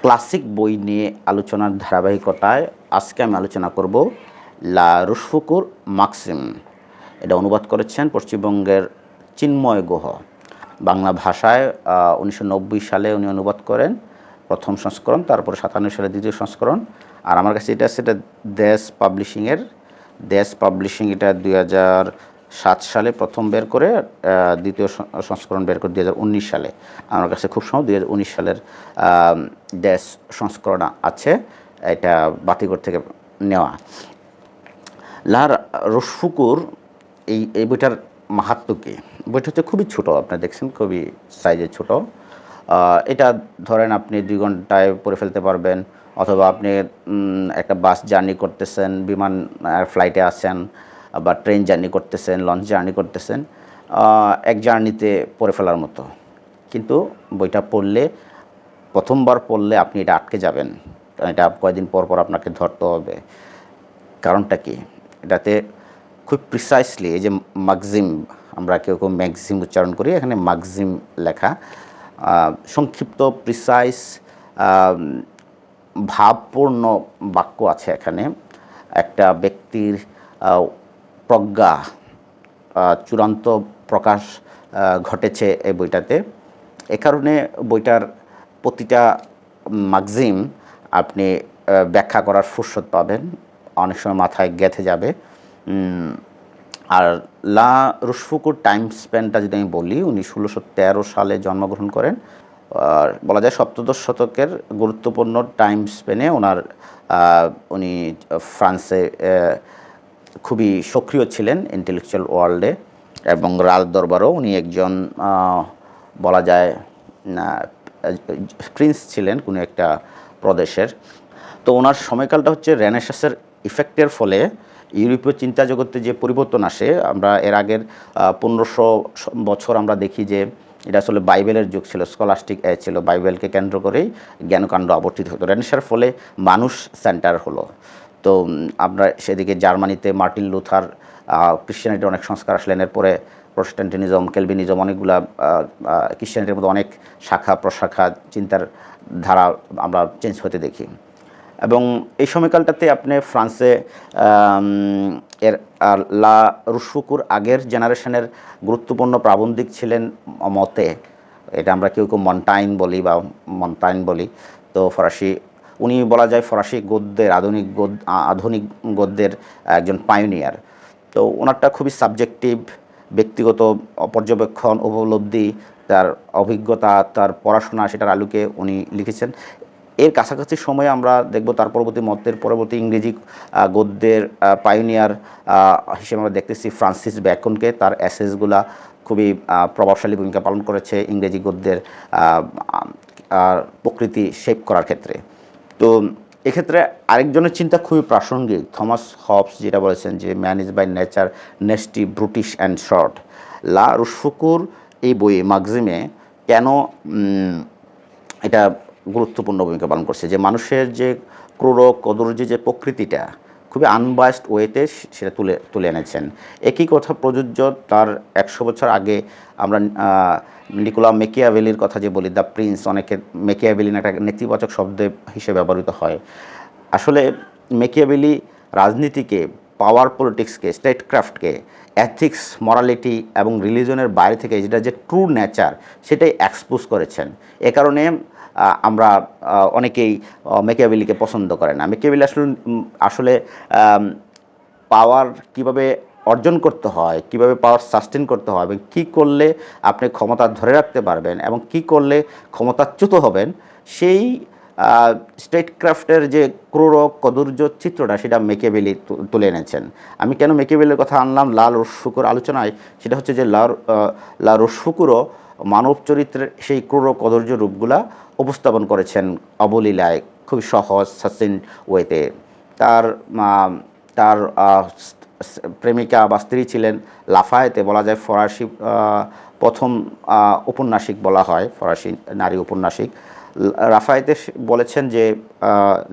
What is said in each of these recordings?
Classic বই নিয়ে আলোচনার ধারাবাহিকতায় আজকে আমি আলোচনা করব লা রুশফুকুর মাক্সিম। এটা অনুবাদ করেছেন পশ্চিমবঙ্গের চিন্ময় গুহ। বাংলা ভাষায় 1990 সালে উনি অনুবাদ করেন প্রথম সংস্করণ, তারপরে 97 সালে দ্বিতীয় সংস্করণ। আর আমার কাছে এটা আছে, এটা দেশ পাবলিশিংয়ের। দেশ পাবলিশিং এটা 2007 সালে প্রথম বের করে, দ্বিতীয় সংস্করণ বের করে 2019 সালে। আমার কাছে খুব সম্ভব 2019 সালের দেশ সংস্করণ আছে, এটা বাতিঘর থেকে নেওয়া। লা রুশফুকুর এই বইটার মাহাত্ম্য কী? বইটা হচ্ছে খুবই ছোটো, আপনি দেখছেন খুবই সাইজে ছোট। এটা ধরেন আপনি 2 ঘন্টায় পড়ে ফেলতে পারবেন, অথবা আপনি একটা বাস জার্নি করতেছেন, বিমান ফ্লাইটে আছেন, বা ট্রেন জার্নি করতেছেন, লঞ্চ জার্নি করতেছেন, এক জার্নিতে পড়ে ফেলার মতো। কিন্তু বইটা পড়লে, প্রথমবার পড়লে আপনি এটা আটকে যাবেন, কারণ এটা কয়েকদিন পর পর আপনাকে ধরতে হবে। কারণটা কি? এটাতে খুব প্রিসাইসলি, এই যে মাগজিম, আমরা কেউ কেউ ম্যাগজিম উচ্চারণ করি, এখানে মাগজিম লেখা, সংক্ষিপ্ত, প্রিসাইস, ভাবপূর্ণ বাক্য আছে এখানে। একটা ব্যক্তির প্রজ্ঞা চূড়ান্ত প্রকাশ ঘটেছে এই বইটাতে। এ কারণে বইটার প্রতিটা মাগজিম আপনি ব্যাখ্যা করার ফুরসত পাবেন, অনেক সময় মাথায় গেঁথে যাবে। আর লা রুশফুকুর টাইম স্প্যানটা যদি আমি বলি, উনি 1613 সালে জন্মগ্রহণ করেন। বলা যায় সপ্তদশ শতকের গুরুত্বপূর্ণ টাইম স্পেনে উনি ফ্রান্সে খুবই সক্রিয় ছিলেন ইন্টেলেকচুয়াল ওয়ার্ল্ডে, এবং রাজ দরবারও উনি একজন বলা যায় প্রিন্স ছিলেন কোনো একটা প্রদেশের। তো ওনার সময়কালটা হচ্ছে রেনেসাঁসের ইফেক্টের ফলে ইউরোপীয় চিন্তা জগতে যে পরিবর্তন আসে, আমরা এর আগের 1500 বছর আমরা দেখি যে এটা আসলে বাইবেলের যুগ ছিল, স্কলাস্টিক এজ ছিল, বাইবেলকে কেন্দ্র করেই জ্ঞানকাণ্ড আবর্তিত হতো। রেনেসাঁর ফলে মানুষ সেন্টার হলো। তো আমরা সেদিকে জার্মানিতে মার্টিন লুথার ক্রিশ্চিয়ানিটির অনেক সংস্কার আসলেন, এরপরে প্রটেস্ট্যান্টিনিজম, ক্যালভিনিজম, অনেকগুলা ক্রিশ্চিয়ানিটির মধ্যে অনেক শাখা প্রশাখা চিন্তার ধারা আমরা চেঞ্জ হতে দেখি। এবং এই সময়কালটাতে আপনি ফ্রান্সে লা রুশফুকুর আগের জেনারেশনের গুরুত্বপূর্ণ প্রাবন্ধিক ছিলেন মতে, এটা আমরা কেউ কেউ মন্টাইন বলি। তো ফরাসি, উনি বলা যায় ফরাসি গদ্যের, আধুনিক গদ্যের একজন পায়োনিয়ার। তো ওনারটা খুবই সাবজেক্টিভ, ব্যক্তিগত পর্যবেক্ষণ, উপলব্ধি, তার অভিজ্ঞতা, তার পড়াশোনা, সেটার আলোকে উনি লিখেছেন। এর কাছাকাছি সময়ে আমরা দেখব তার পরবর্তী ইংরেজি গদ্যের পায়োনিয়ার হিসেবে আমরা দেখতেছি ফ্রান্সিস ব্যাকনকে। তার অ্যাসেসগুলা খুবই প্রভাবশালী ভূমিকা পালন করেছে ইংরেজি গদ্যের প্রকৃতি শেপ করার ক্ষেত্রে। তো এক্ষেত্রে আরেকজনের চিন্তা খুবই প্রাসঙ্গিক, থমাস হবস যেটা বলেছেন যে man is by nature nasty, brutish and short. La রুশফুকুর এই বইয়ে মাগজিমে কেন এটা গুরুত্বপূর্ণ ভূমিকা পালন করছে, যে মানুষের যে ক্রূর কদর্য যে প্রকৃতিটা খুবই আনবায়াসড ওয়েতে সেটা তুলে এনেছেন। একই কথা প্রযোজ্য তার 100 বছর আগে। আমরা নিকোলা মেকিয়াভেলির কথা যে বলি, দ্য প্রিন্স, অনেকে মেকিয়াভেলিন একটা নেতিবাচক শব্দ হিসেবে ব্যবহৃত হয়। আসলে মেকিয়াভেলি রাজনীতিকে, পাওয়ার পলিটিক্সকে, স্টেটক্রাফটকে, এথিক্স, মরালিটি এবং রিলিজনের বাইরে থেকে যেটা যে ট্রু নেচার সেটাই এক্সপোজ করেছেন। এ কারণে আমরা অনেকেই মেকিয়াভেলিকে পছন্দ করে না। মেকিয়াভেলি আসলে পাওয়ার কিভাবে অর্জন করতে হয়, কিভাবে পাওয়ার সাস্টেন করতে হয়, এবং কী করলে আপনি ক্ষমতা ধরে রাখতে পারবেন এবং কি করলে ক্ষমতাচ্যুত হবেন, সেই স্টেটক্রাফটের যে ক্রূর কদর্য চিত্রটা সেটা মেকিয়াভেলি তুলে এনেছেন। আমি কেন মেকিয়াভেলির কথা আনলাম লা রুশফুকুর আলোচনায়, সেটা হচ্ছে যে লা রুশফুকুরও মানব চরিত্রের সেই ক্রূর কদর্য রূপগুলা উপস্থাপন করেছেন অবলীলায়, খুব সহজ সাসিন্ট ওয়েতে। তার প্রেমিকা বা স্ত্রী ছিলেন লাফায়েতে, বলা যায় ফরাসি প্রথম ঔপন্যাসিক বলা হয়, ফরাসি নারী ঔপন্যাসিক। লাফায়েতে বলেছেন যে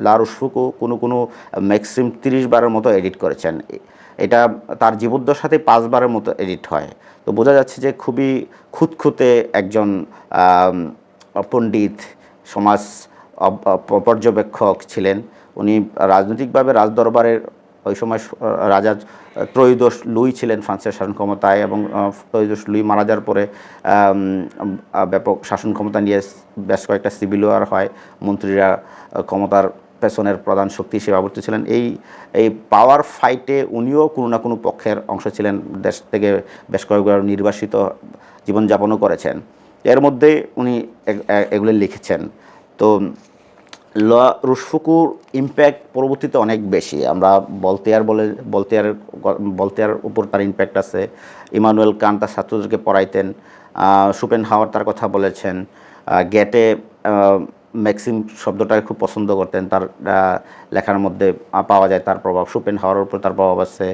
লা রুশফুকুর কোনো ম্যাক্সিম 30 বারের মতো এডিট করেছেন। এটা তার জীবদ্দশাতে 5 বারের মতো এডিট হয়। তো বোঝা যাচ্ছে যে খুবই খুঁতখুঁতে একজন পণ্ডিত, সমাজ পর্যবেক্ষক ছিলেন। উনি রাজনৈতিকভাবে রাজদরবারের ওই সময় রাজা ত্রয়োদশ লুই ছিলেন ফ্রান্সের শাসন ক্ষমতায়, এবং ত্রয়োদশ লুই মারা যাওয়ার পরে ব্যাপক শাসন ক্ষমতা নিয়ে বেশ কয়েকটা সিভিল ওয়ার হয়, মন্ত্রীরা ক্ষমতার পেছনের প্রধান শক্তি হিসেবে আবর্ত ছিলেন। এই পাওয়ার ফাইটে উনিও কোনো না কোনো পক্ষের অংশ ছিলেন, দেশ থেকে বেশ কয়েকবার নির্বাসিত জীবনযাপনও করেছেন। এর মধ্যে উনি এগুলো লিখেছেন। তো রুশফুকুর ইম্প্যাক্ট পরবর্তীতে অনেক বেশি। আমরা বলতেয়ার উপর তার ইম্প্যাক্ট আছে। ইমানুয়েল কান্ট তার ছাত্রদেরকে পড়াইতেন। শোপেনহাওয়ার তার কথা বলেছেন। গ্যাটে ম্যাক্সিম শব্দটাকে খুব পছন্দ করতেন, তার লেখার মধ্যে পাওয়া যায় তার প্রভাব। শোপেনহাওয়ারের উপর তার প্রভাব আছে,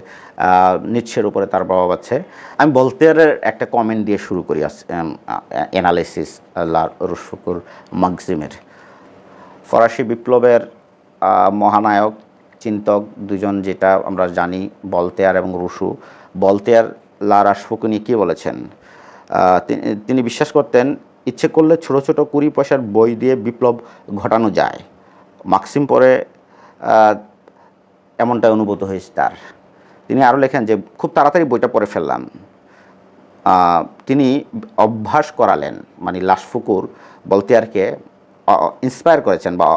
নিটশের উপরে তার প্রভাব আছে। আমি ভলতেয়ারের একটা কমেন্ট দিয়ে শুরু করি অ্যানালাইসিস রুশফুকুর মাক্সিমের। ফরাসি বিপ্লবের মহানায়ক চিন্তক দুজন, যেটা আমরা জানি, ভলতেয়ার এবং রুশো। ভলতেয়ার রুশফুকে নিয়ে কী বলেছেন? তিনি বিশ্বাস করতেন ইচ্ছে করলে ছোটো ছোটো 20 পয়সার বই দিয়ে বিপ্লব ঘটানো যায়। মাক্সিম পরে এমনটা অনুভূত হয়েছে তার। তিনি আরও লেখেন যে খুব তাড়াতাড়ি বইটা পড়ে ফেললাম। তিনি অভ্যাস করালেন, মানে রুশফুকুর ভলতেয়ারকে ইন্সপায়ার করেছেন, বা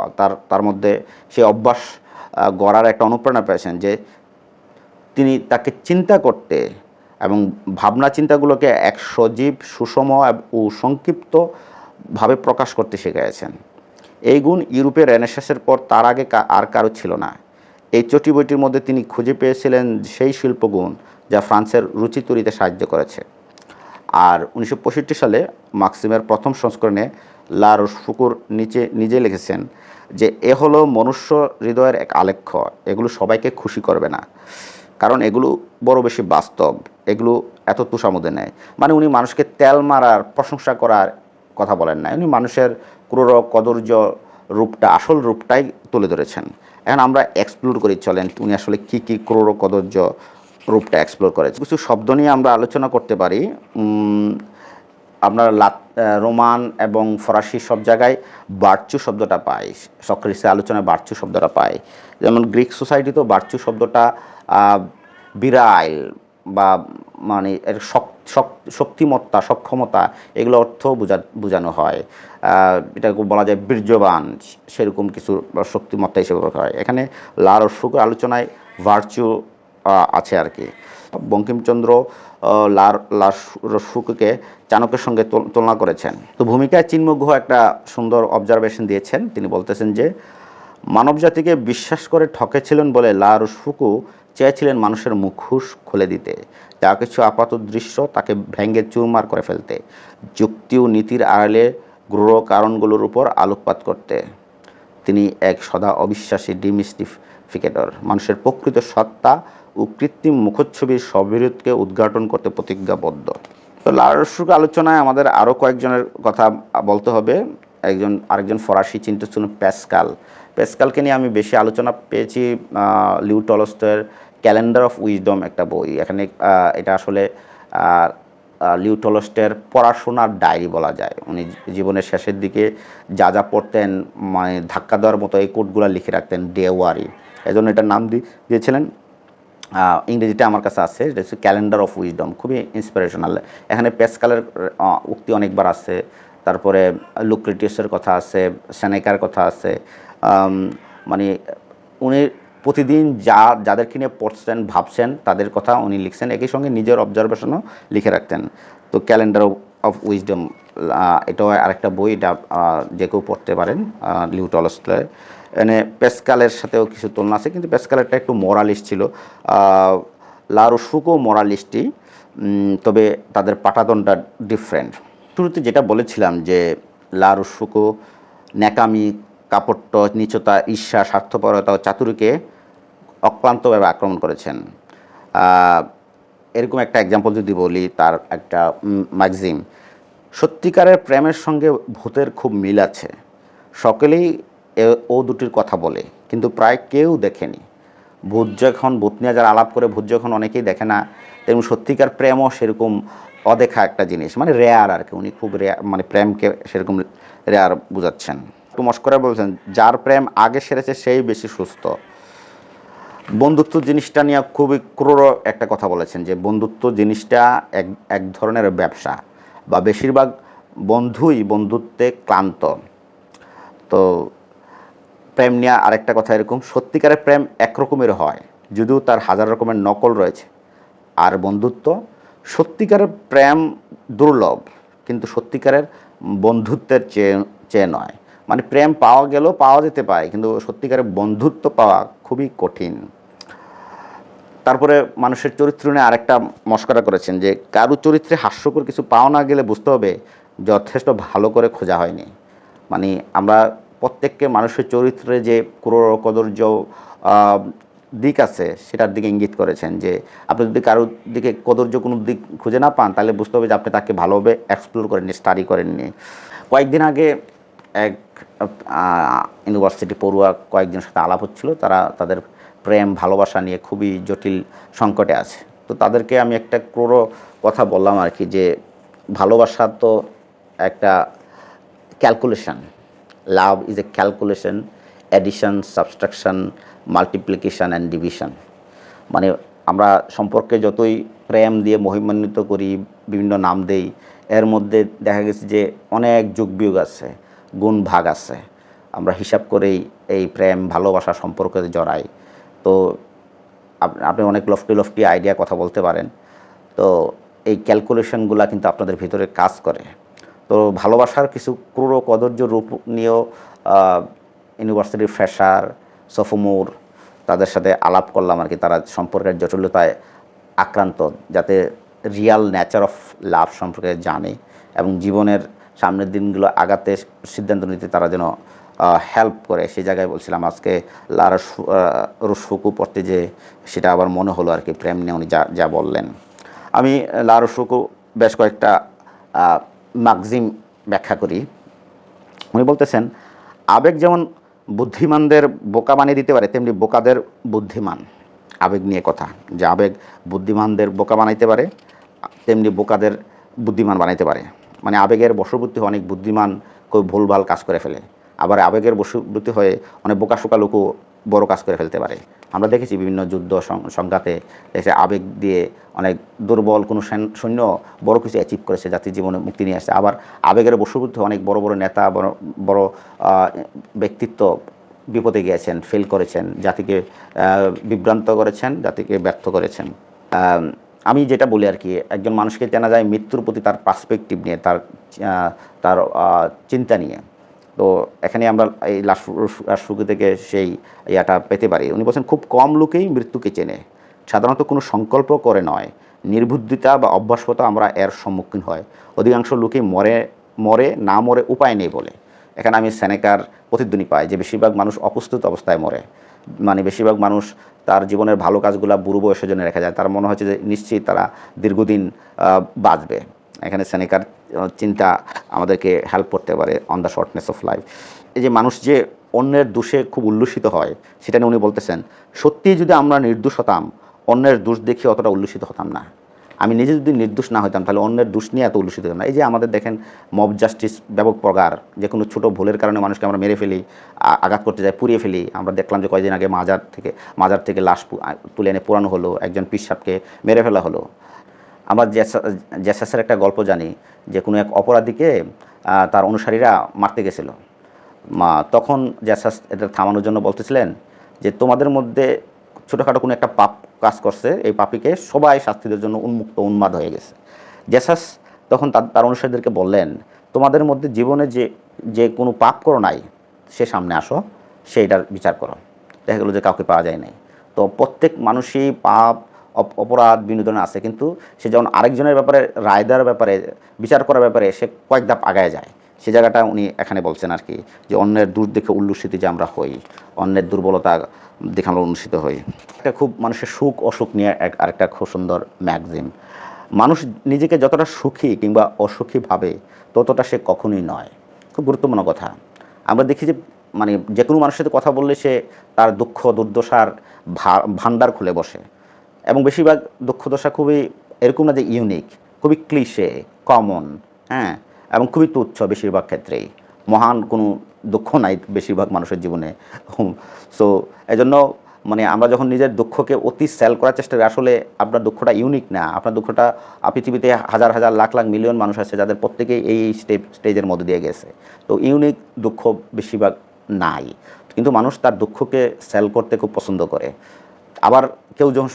তার মধ্যে সেই অভ্যাস গড়ার একটা অনুপ্রেরণা পেয়েছেন, যে তিনি তাকে চিন্তা করতে এবং ভাবনা চিন্তাগুলোকে এক সজীব, সুষম ও সংক্ষিপ্তভাবে প্রকাশ করতে শিখিয়েছেন। এই গুণ ইউরোপের রেনেসাঁসের পর তার আগে আর কারো ছিল না। এই চটি বইটির মধ্যে তিনি খুঁজে পেয়েছিলেন সেই শিল্পগুণ যা ফ্রান্সের রুচি তৈরিতে সাহায্য করেছে। আর 1965 সালে মাক্সিমের প্রথম সংস্করণে রুশফুকুর নিজে লিখেছেন যে এ হলো মনুষ্য হৃদয়ের এক আলেখ্য, এগুলো সবাইকে খুশি করবে না, কারণ এগুলো বড় বেশি বাস্তব, এগুলো এত তুষামোদে নেয়। মানে উনি মানুষকে তেল মারার, প্রশংসা করার কথা বলেন না, উনি মানুষের ক্রূর কদর্য রূপটা, আসল রূপটাই তুলে ধরেছেন। এখন আমরা এক্সপ্লোর করি, চলেন উনি আসলে কী কী ক্রূর কদর্য রূপটা এক্সপ্লোর করেছে। কিছু শব্দ নিয়ে আমরা আলোচনা করতে পারি। আপনার রোমান এবং ফরাসি সব জায়গায় বার্চু শব্দটা পাই, সক্রেটিসের আলোচনায় বার্চু শব্দটা পাই। যেমন গ্রিক সোসাইটিতেও বার্চু শব্দটা বিরাইল বা মানে এর শক্তিমত্তা, সক্ষমতা, এগুলো অর্থ বোঝানো হয়। এটাকে বলা যায় বীর্যবান, সেরকম কিছু শক্তিমত্তা হিসেবে বলা হয়। এখানে রুশফুকের আলোচনায় ভার্চু আছে আর কি। বঙ্কিমচন্দ্র রুশফুকে চাণক্যের সঙ্গে তুলনা করেছেন। তো ভূমিকায় চিন্ময় গুহ একটা সুন্দর অবজারভেশন দিয়েছেন। তিনি বলতেছেন যে মানবজাতিকে বিশ্বাস করে ঠকেছিলেন বলে রুশফুকু চেয়েছিলেন মানুষের মুখোশ খুলে দিতে, যা কিছু আপাত দৃশ্য তাকে ভেঙে চুরমার করে ফেলতে, যুক্তি ও নীতির আড়ালে গ্রহ কারণগুলোর উপর আলোকপাত করতে। তিনি এক সদা অবিশ্বাসী ডিমিস্টিফিকেটর, মানুষের প্রকৃত সত্তা ও কৃত্রিম মুখচ্ছবির সবিরোধকে উদ্ঘাটন করতে প্রতিজ্ঞাবদ্ধ। তো রুশফুকের আলোচনায় আমাদের আরও কয়েকজনের কথা বলতে হবে। আরেকজন ফরাসি চিন্তক ছিলেন প্যাসকালকে নিয়ে আমি বেশি আলোচনা পেয়েছি লিউ টলস্টয়ের ক্যালেন্ডার অফ উইজডম একটা বই। এখানে এটা আসলে লিউ টলস্টয়ের পড়াশোনার ডায়েরি বলা যায়। উনি জীবনের শেষের দিকে যা যা পড়তেন, মানে ধাক্কা দেওয়ার মতো এই কোটগুলো লিখে রাখতেন ডেওয়ারি, এজন্য এটার নাম দিয়েছিলেন। ইংরেজিটা আমার কাছে আছে, এটা হচ্ছে ক্যালেন্ডার অফ উইজডম, খুবই ইন্সপিরেশনাল। এখানে প্যাসকালের উক্তি অনেকবার আছে, তারপরে লুক্রেটিয়াসের কথা আছে, সেনেকার কথা আছে। মানে উনি প্রতিদিন যাদেরকে নিয়ে পড়ছেন, ভাবছেন, তাদের কথা উনি লিখছেন, একই সঙ্গে নিজের অবজারভেশনও লিখে রাখতেন। তো ক্যালেন্ডার অফ উইজডম এটাও আরেকটা বই, এটা যে কেউ পড়তে পারেন, লিউ টলস্টয়। এনে প্যাসকালের সাথেও কিছু তুলনা আছে, কিন্তু প্যাসকালেরটা একটু মোরালিস্ট ছিল। রুশফুকও মোরালিস্টই, তবে তাদের পাটাতনটা ডিফারেন্ট। শুরুতে যেটা বলেছিলাম যে রুশফুকো ন্যাকামি, কাপট্য, নীচতা, ঈর্ষা, স্বার্থপরতা ও চাতুরীকে অক্লান্তভাবে আক্রমণ করেছেন। এরকম একটা এক্সাম্পল যদি বলি, তার একটা ম্যাক্সিম, সত্যিকারের প্রেমের সঙ্গে ভূতের খুব মিল আছে। সকলেই ও দুটির কথা বলে, কিন্তু প্রায় কেউ দেখেনি। ভূত নিয়ে যারা আলাপ করে, ভূত যখন অনেকেই দেখে না, তেমন সত্যিকার প্রেমও সেরকম অদেখা একটা জিনিস, মানে রেয়ার আর কি। উনি খুব রেয়ার, মানে প্রেমকে সেরকম রেয়ার বোঝাচ্ছেন। একটু মস্করা বলছেন, যার প্রেম আগে সেরেছে সেই বেশি সুস্থ। বন্ধুত্ব জিনিসটা নিয়ে খুবই ক্রূর একটা কথা বলেছেন, যে বন্ধুত্ব জিনিসটা এক ধরনের ব্যবসা, বা বেশিরভাগ বন্ধুই বন্ধুত্বে ক্লান্ত। তো প্রেম নিয়ে আরেকটা কথা এরকম, সত্যিকারের প্রেম একরকমের হয়, যদিও তার হাজার রকমের নকল রয়েছে। আর বন্ধুত্ব, সত্যিকারের প্রেম দুর্লভ, কিন্তু সত্যিকারের বন্ধুত্বের চেয়ে চেয়ে নয়। মানে প্রেম পাওয়া গেলেও পাওয়া যেতে পারে, কিন্তু সত্যিকারের বন্ধুত্ব পাওয়া খুবই কঠিন। তারপরে মানুষের চরিত্র নিয়ে আরেকটা মশকরা করেছেন, যে কারো চরিত্রে হাস্যকর কিছু পাওয়া না গেলে বুঝতে হবে যথেষ্ট ভালো করে খোঁজা হয়নি। মানে আমরা প্রত্যেককে মানুষের চরিত্রে যে ক্রূর কদর্য দিক আছে সেটার দিকে ইঙ্গিত করেছেন, যে আপনি যদি কারোর দিকে কদর্য কোনো দিক খুঁজে না পান, তাহলে বুঝতে হবে যে আপনি তাকে ভালোভাবে এক্সপ্লোর করেননি, স্টাডি করেননি। কয়েকদিন আগে এক ইউনিভার্সিটি পড়ুয়া কয়েকজনের সাথে আলাপ হচ্ছিল, তারা তাদের প্রেম ভালোবাসা নিয়ে খুবই জটিল সংকটে আছে। তো তাদেরকে আমি একটা ক্রূর কথা বললাম আর কি, যে ভালোবাসা তো একটা calculation, love is a calculation, addition, subtraction, multiplication and division. মানে আমরা সম্পর্কে যতই প্রেম দিয়ে মহিমান্বিত করি, বিভিন্ন নাম দেই, এর মধ্যে দেখা গেছে যে অনেক যোগ বিয়োগ আছে, গুণ ভাগ আছে। আমরা হিসাব করেই এই প্রেম ভালোবাসা সম্পর্কে জড়াই। তো আপনি অনেক লফটি আইডিয়া কথা বলতে পারেন, তো এই ক্যালকুলেশনগুলো কিন্তু আপনাদের ভিতরে কাজ করে। তো ভালোবাসার কিছু ক্রূর কদর্য রূপ নিয়েও ইউনিভার্সিটির ফ্রেশার, সোফোমোর, তাদের সাথে আলাপ করলাম আর কি। তারা সম্পর্কের জটিলতায় আক্রান্ত, যাতে রিয়াল নেচার অফ লাভ সম্পর্কে জানে এবং জীবনের সামনের দিনগুলো আগাতে সিদ্ধান্ত নিতে তারা যেন হেল্প করে। সেই জায়গায় বলছিলাম আজকে লারা রুশফুকু পড়তে, যে সেটা আবার মনে হলো আর কি, প্রেম নিয়ে উনি যা বললেন। আমি লারা রুশফুকু বেশ কয়েকটা ম্যাগজিম ব্যাখ্যা করি। উনি বলতেছেন, আবেগ যেমন বুদ্ধিমানদের বোকা বানিয়ে দিতে পারে, তেমনি বোকাদের বুদ্ধিমান। আবেগ নিয়ে কথা, যে আবেগ বুদ্ধিমানদের বোকা বানাইতে পারে, তেমনি বোকাদের বুদ্ধিমান বানাইতে পারে। মানে আবেগের বশবর্তী হয়ে অনেক বুদ্ধিমান কেউ ভুলভাল কাজ করে ফেলে, আবার আবেগের বশবর্তী হয়ে অনেক বোকাশোকা লোকও বড় কাজ করে ফেলতে পারে। আমরা দেখেছি বিভিন্ন যুদ্ধ সংঘাতে দেখেছি আবেগ দিয়ে অনেক দুর্বল কোনো সৈন্য বড় কিছু অ্যাচিভ করেছে, জাতির জীবনে মুক্তি নিয়ে আসছে। আবার আবেগের বশবর্তী অনেক বড় বড় নেতা, বড় বড় ব্যক্তিত্ব বিপদে গিয়েছেন, ফেল করেছেন, জাতিকে বিভ্রান্ত করেছেন, জাতিকে ব্যর্থ করেছেন। আমি যেটা বলি আর কি, একজন মানুষকে জানা যায় মৃত্যুর প্রতি তার পার্সপেক্টিভ নিয়ে, তার চিন্তা নিয়ে। তো এখানে আমরা এই লাশফুকু থেকে সেই ইয়াটা পেতে পারি। উনি বলছেন, খুব কম লোকেই মৃত্যুকে চেনে, সাধারণত কোনো সংকল্প করে নয়, নির্বুদ্ধিতা বা অভ্যাসগত আমরা এর সম্মুখীন হয়। অধিকাংশ লোকেই মরে না মরে উপায় নেই বলে। এখানে আমি সেনেকার প্রতিধ্বনি পাই, যে বেশিরভাগ মানুষ অপ্রস্তুত অবস্থায় মরে। মানে বেশিরভাগ মানুষ তার জীবনের ভালো কাজগুলো বুড়ো বয়সের জন্য রেখে যায়, তার মনে হচ্ছে যে নিশ্চয়ই তারা দীর্ঘদিন বাঁচবে। এখানে সেনেকার চিন্তা আমাদেরকে হেল্প করতে পারে on the shortness of life. এই যে মানুষ যে অন্যের দোষে খুব উল্লসিত হয়, সেটা নিয়ে উনি বলতেছেন, সত্যিই যদি আমরা নির্দোষ হতাম, অন্যের দোষ দেখে অতটা উল্লসিত হতাম না। আমি নিজে যদি নির্দোষ না হতাম, তাহলে অন্যের দোষ নিয়ে এত উল্লসিত হতাম না। এই যে আমাদের দেখেন মব জাস্টিস ব্যাপক প্রকার, যে কোনো ছোটো ভুলের কারণে মানুষকে আমরা মেরে ফেলি, আঘাত করতে যাই, পুড়িয়ে ফেলি। আমরা দেখলাম যে কয়েকদিন আগে মাজার থেকে লাশ তুলে এনে পোড়ানো হলো, একজন পীর সাহেবকে মেরে ফেলা হলো। আমরা জেসাসের একটা গল্প জানি, যে কোনো এক অপরাধীকে তার অনুসারীরা মারতে গেছিল। তখন জেসাস এটা থামানোর জন্য বলতেছিলেন যে তোমাদের মধ্যে ছোটোখাটো কোনো একটা পাপ কাজ করছে, এই পাপীকে সবাই শাস্তিদের জন্য উন্মাদ হয়ে গেছে। জেসাস তখন তার অনুসারীদেরকে বললেন, তোমাদের মধ্যে জীবনে যে কোনো পাপ করো নাই, সে সামনে আসো, সেইটার বিচার করো। দেখা গেলো যে কাউকে পাওয়া যায় নাই। তো প্রত্যেক মানুষই পাপ অপরাধ বিনোদন আছে, কিন্তু সে যখন আরেকজনের ব্যাপারে রায় দেওয়ার ব্যাপারে, বিচার করার ব্যাপারে সে কয়েক ধাপ আগায় যায়। সে জায়গাটা উনি এখানে বলছেন আর কি, যে অন্যের দূর দেখে উল্লসিত যে আমরা হই, অন্যের দুর্বলতা দেখে আমরা উল্লসিত হই। একটা খুব মানুষের সুখ অসুখ নিয়ে আরেকটা খুব সুন্দর ম্যাগজিম। মানুষ নিজেকে যতটা সুখী কিংবা অসুখী ভাবে, ততটা সে কখনোই নয়। খুব গুরুত্বপূর্ণ কথা। আমরা দেখি যে মানে যে কোনো মানুষের সাথে কথা বললে সে তার দুঃখ দুর্দশার ভান্ডার খুলে বসে, এবং বেশিরভাগ দুঃখ দশা খুবই এরকম না যে ইউনিক, খুবই ক্লিশে, কমন, হ্যাঁ, এবং খুবই তুচ্ছ বেশিরভাগ ক্ষেত্রেই। মহান কোনো দুঃখ নাই বেশিরভাগ মানুষের জীবনে। সো এজন্য মানে আমরা যখন নিজের দুঃখকে অতি সেল করার চেষ্টা করি, আসলে আপনার দুঃখটা ইউনিক না। আপনার দুঃখটা পৃথিবীতে হাজার হাজার লাখ লাখ মিলিয়ন মানুষ আছে যাদের প্রত্যেকেই এই স্টেজের মধ্যে দিয়ে গেছে। তো ইউনিক দুঃখ বেশিরভাগ নাই, কিন্তু মানুষ তার দুঃখকে সেল করতে খুব পছন্দ করে। আবার কেউ যখন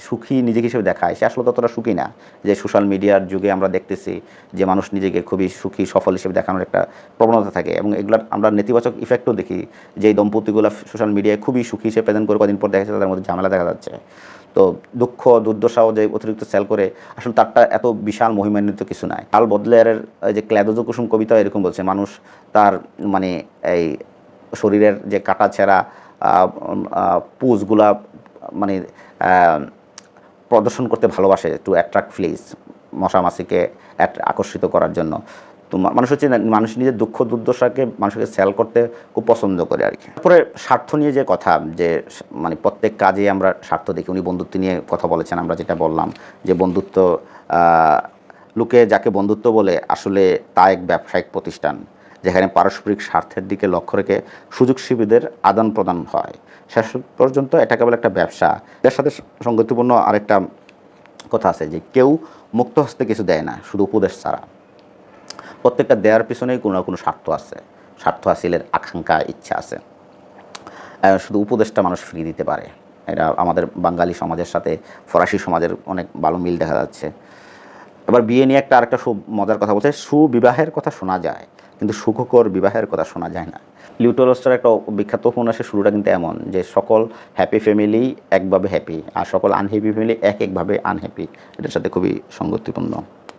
সুখী নিজেকে হিসেবে দেখায়, সে আসলে ততটা সুখী না। যে সোশ্যাল মিডিয়ার যুগে আমরা দেখতেছি যে মানুষ নিজেকে খুবই সুখী সফল হিসেবে দেখানোর একটা প্রবণতা থাকে, এবং এগুলোর আমরা নেতিবাচক ইফেক্টও দেখি। যে এই দম্পতিগুলো সোশ্যাল মিডিয়ায় খুবই সুখী হিসেবে প্রেজেন্ট করে, কদিন পর দেখা যাচ্ছে তাদের মধ্যে ঝামেলা দেখা যাচ্ছে। তো দুঃখ দুর্দশাও যে অতিরিক্ত সেল করে, আসলে তারটা এত বিশাল মহিমান্বিত কিছু নাই। কাল বদলেয়ারের যে ক্ল্যাদোজো কুসুম কবিতা এরকম বলছে, মানুষ তার মানে এই শরীরের যে কাটা ছেঁড়া পুজগুলা মানে প্রদর্শন করতে ভালোবাসে, টু অ্যাট্রাক্ট ফ্লিজ, মশামাছিকে আকর্ষিত করার জন্য। তো মানুষ হচ্ছে মানুষ নিজের দুঃখ দুর্দশাকে মানুষকে সেল করতে খুব পছন্দ করে আর কি। তারপরে স্বার্থ নিয়ে যে কথা, যে মানে প্রত্যেক কাজে আমরা স্বার্থ দেখি। উনি বন্ধুত্ব নিয়ে কথা বলেছেন, আমরা যেটা বললাম যে বন্ধুত্ব, লোকে যাকে বন্ধুত্ব বলে আসলে তা এক ব্যবসায়িক প্রতিষ্ঠান, যেখানে পারস্পরিক স্বার্থের দিকে লক্ষ্য রেখে সুযোগ সুবিধার আদান প্রদান হয়। শেষ পর্যন্ত এটা কেবল একটা ব্যবসা। এর সাথে সঙ্গতিপূর্ণ আরেকটা কথা আছে যে কেউ মুক্ত হস্তে কিছু দেয় না, শুধু উপদেশ ছাড়া। প্রত্যেকটা দেওয়ার পিছনেই কোনো না কোনো স্বার্থ আছে, স্বার্থ হাসিলের আকাঙ্ক্ষা, ইচ্ছা আছে। শুধু উপদেশটা মানুষ ফ্রি দিতে পারে, এটা আমাদের বাঙালি সমাজের সাথে ফরাসি সমাজের অনেক ভালো মিল দেখা যাচ্ছে। এবার বিয়ে নিয়ে একটা আরেকটা খুব মজার কথা বলছে, সুবিবাহের কথা শোনা যায় কিন্তু সুখকর বিবাহের কথা শোনা যায় না। লিও টলস্টয়ের একটা বিখ্যাত উপন্যাসের শুরুটা কিন্তু এমন যে সকল হ্যাপি ফ্যামিলি একভাবে হ্যাপি, আর সকল আনহ্যাপি ফ্যামিলি একভাবে আনহ্যাপি। এটার সাথে খুবই সঙ্গতিপূর্ণ।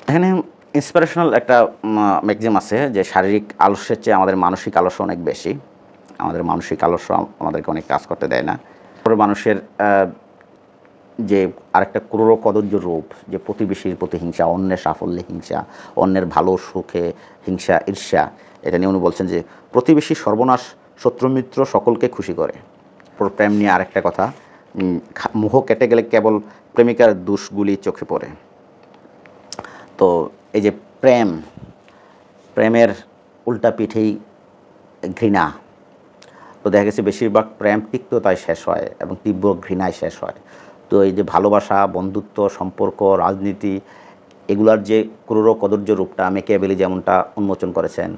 এখানে ইন্সপিরেশনাল একটা ম্যাগজিম আছে যে শারীরিক আলস্যের চেয়ে আমাদের মানসিক আলস্য অনেক বেশি। আমাদের মানসিক আলস্য আমাদেরকে অনেক কাজ করতে দেয় না। তারপরে মানুষের যে আরেকটা ক্রূর কদর্য রূপ, যে প্রতিবেশীর প্রতি হিংসা, অন্যের সাফল্যে হিংসা, অন্যের ভালো সুখে হিংসা, ঈর্ষা। এটা নিয়ে উনি বলছেন যে প্রতিবেশী সর্বনাশ, শত্রুমিত্র সকলকে খুশি করে। প্রেম নিয়ে আরেকটা কথা, মোহ কেটে গেলে কেবল প্রেমিকার দোষগুলি চোখে পড়ে। তো এই যে প্রেমের উল্টা পিঠেই ঘৃণা। তো দেখা গেছে বেশিরভাগ প্রেম তিক্ততায় শেষ হয় এবং তীব্র ঘৃণায় শেষ হয়। তো এই যে ভালোবাসা, বন্ধুত্ব, সম্পর্ক, রাজনীতি, এগুলার যে ক্রূর কদর্য রূপটা মেকিয়াভেলি যেমনটা উন্মোচন করেছেন,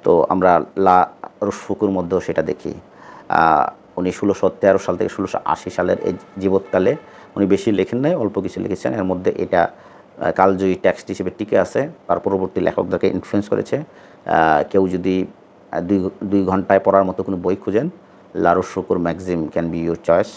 তো আমরা লা রুশফুকুর মধ্যেও সেটা দেখি। উনি 1613 সাল থেকে 1680 সালের এই জীবৎকালে উনি বেশি লেখেন নাই, অল্প কিছু লিখেছেন। এর মধ্যে এটা কালজয়ী টেক্সট হিসেবে টিকে আছে, তার পরবর্তী লেখকদেরকে ইনফ্লুয়েন্স করেছে। কেউ যদি 2 ঘন্টায় পড়ার মতো কোনো বই খুঁজেন, লা রুশফুকুর maxim can be your choice.